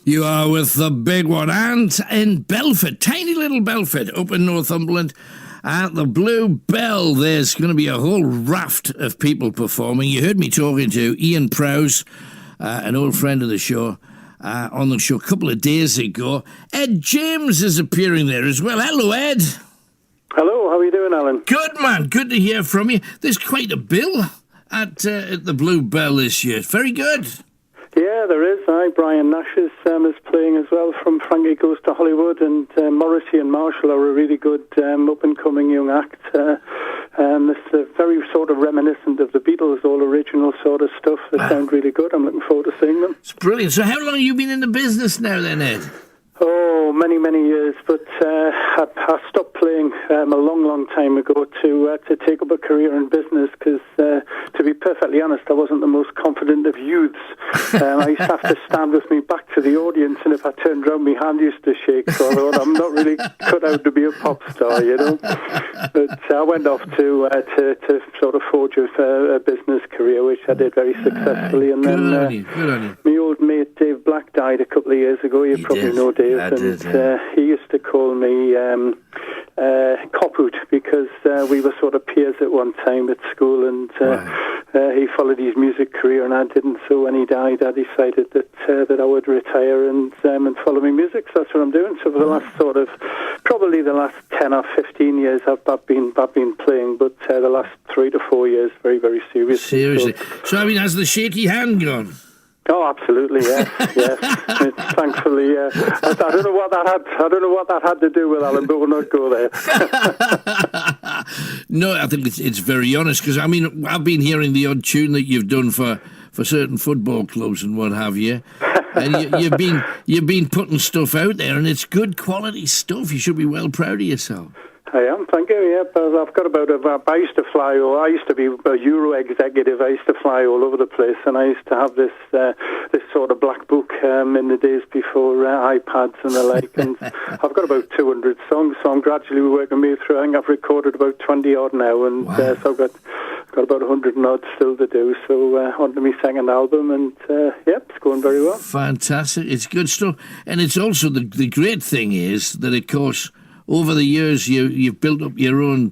You are with the big one, and in Belford, tiny little Belford, up in Northumberland, at the Blue Bell, there's going to be a whole raft of people performing. You heard me talking to Ian Prowse, an old friend of the show, on the show a couple of days ago. Ed James is appearing there as well. Hello, Ed. Hello, how are you doing, Alan? Good, man. Good to hear from you. There's quite a bill at the Blue Bell this year. Very good. Yeah, there is. Brian Nash is playing as well from Frankie Goes to Hollywood, and Morrissey and Marshall are a really good up-and-coming young act. It's very sort of reminiscent of the Beatles, all original sort of stuff. They sound really good. I'm looking forward to seeing them. It's brilliant. So how long have you been in the business now then, Ed? Oh, many, many years, but I stopped playing a long, long time ago to take up a career in business because, to be perfectly honest, I wasn't the most confident of youths. I used to have to stand with me back to the audience, and if I turned around, my hand used to shake, so I thought I'm not really cut out to be a pop star, you know. But I went off to sort of forge a business career, which I did very successfully. And good then on you. my old mate Dave Black died a couple of years ago. You probably know Dave. He used to call me Copwood because we were sort of peers at one time at school, and he followed his music career and I didn't. So when he died, I decided that I would retire and follow my music. So that's what I'm doing. So for the last probably the last 10 or 15 years, I've been playing, but the last 3 to 4 years, very, very seriously. Seriously. So I mean, has the shaky hand gone? Oh, absolutely, yes. It's thankfully, I don't know what that had to do with, Alan, but we'll not go there. No, I think it's very honest, because I mean, I've been hearing the odd tune that you've done for certain football clubs and what have you, and you've been putting stuff out there, and it's good quality stuff. You should be well proud of yourself. I am, thank you. Yeah, but I've got I used to fly, or I used to be a Euro executive. I used to fly all over the place, and I used to have this sort of black book in the days before iPads and the like. And I've got about 200 songs, so I'm gradually working me through. I think I've recorded about 20 odd now, and so I've got about 100 and odd still to do. So on to my second album, and it's going very well. Fantastic! It's good stuff, and it's also the great thing is that, of course, over the years, you've built up your own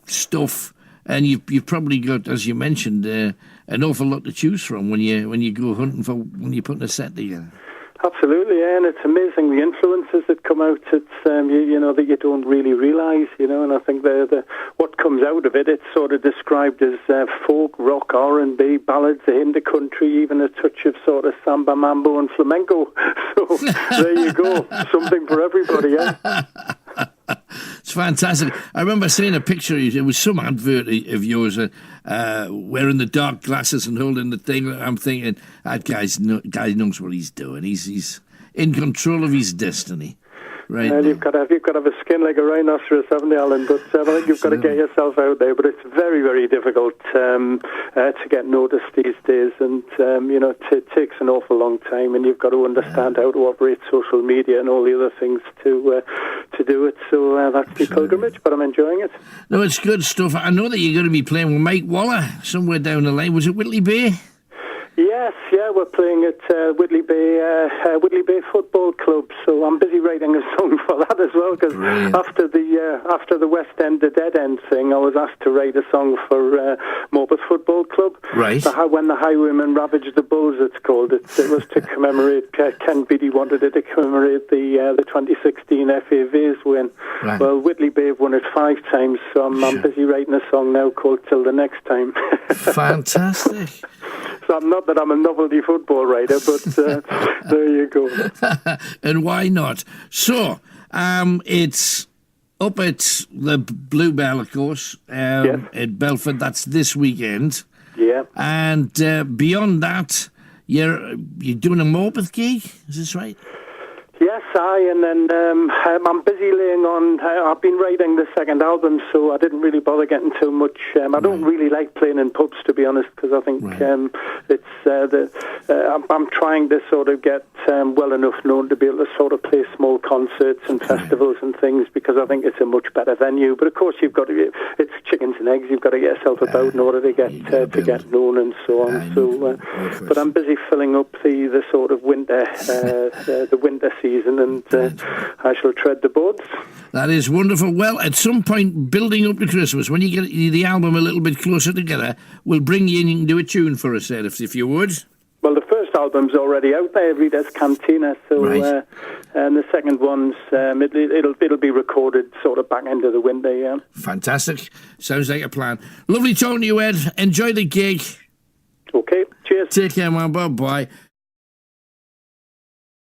stuff, and you've probably got, as you mentioned, an awful lot to choose from when you go hunting for when you're putting a set together. Absolutely, yeah, and it's amazing the influences that come out. It's you know, that you don't really realise, you know. And I think what comes out of it's sort of described as folk, rock, R&B, ballads, into country, even a touch of sort of samba, mambo, and flamenco. So there you go, something for everybody, yeah. It's fantastic. I remember seeing a picture. It was some advert of yours wearing the dark glasses and holding the thing. I'm thinking, that guy knows what he's doing. He's in control of his destiny. Right. And you've got to have a skin like a rhinoceros, haven't you, Alan? But I think you've got to get yourself out there. But it's very, very difficult to get noticed these days, and you know, it takes an awful long time, and you've got to understand how to operate social media and all the other things to do it. So that's the pilgrimage, but I'm enjoying it. No, it's good stuff. I know that you're going to be playing with Mike Waller somewhere down the line. Was it Whitley Bay? Yes, yeah, we're playing at Whitley Bay Football Club. So I'm busy writing a song for that as well, because after the West End, the Dead End thing, I was asked to write a song for Morpeth Football Club. Right. When the Highwaymen ravaged the Bulls, it's called. It was to commemorate. Ken Beattie wanted it to commemorate the 2016 FA Vase win. Right. Well, Whitley Bay have won it 5 times, so I'm busy writing a song now called Till the Next Time. Fantastic. So not that I'm a novelty football writer, but there you go. And why not? So, it's up at the Blue Bell, of course, at Belford. That's this weekend. Yeah. And beyond that, you're doing a Morpeth gig, is this right? Yes, and then I'm busy laying on. I've been writing the second album, so I didn't really bother getting too much. I don't really like playing in pubs, to be honest, because I think I'm trying to sort of get well enough known to be able to sort of play small concerts and festivals and things, because I think it's a much better venue. But of course, it's chickens and eggs. You've got to get yourself about in order to get known and so on. But I'm busy filling up the sort of winter the winter season, and I shall tread the boards. That is wonderful. Well, at some point, building up to Christmas, when you get the album a little bit closer together, we'll bring you in. You can do a tune for us there, if you would. Well, the first album's already out there, Rita's Cantina, so right. And the second one's it'll be recorded sort of back end of the winter. Yeah. Fantastic. Sounds like a plan. Lovely talking to you, Ed. Enjoy the gig. Okay. Cheers. Take care, man. Bye bye.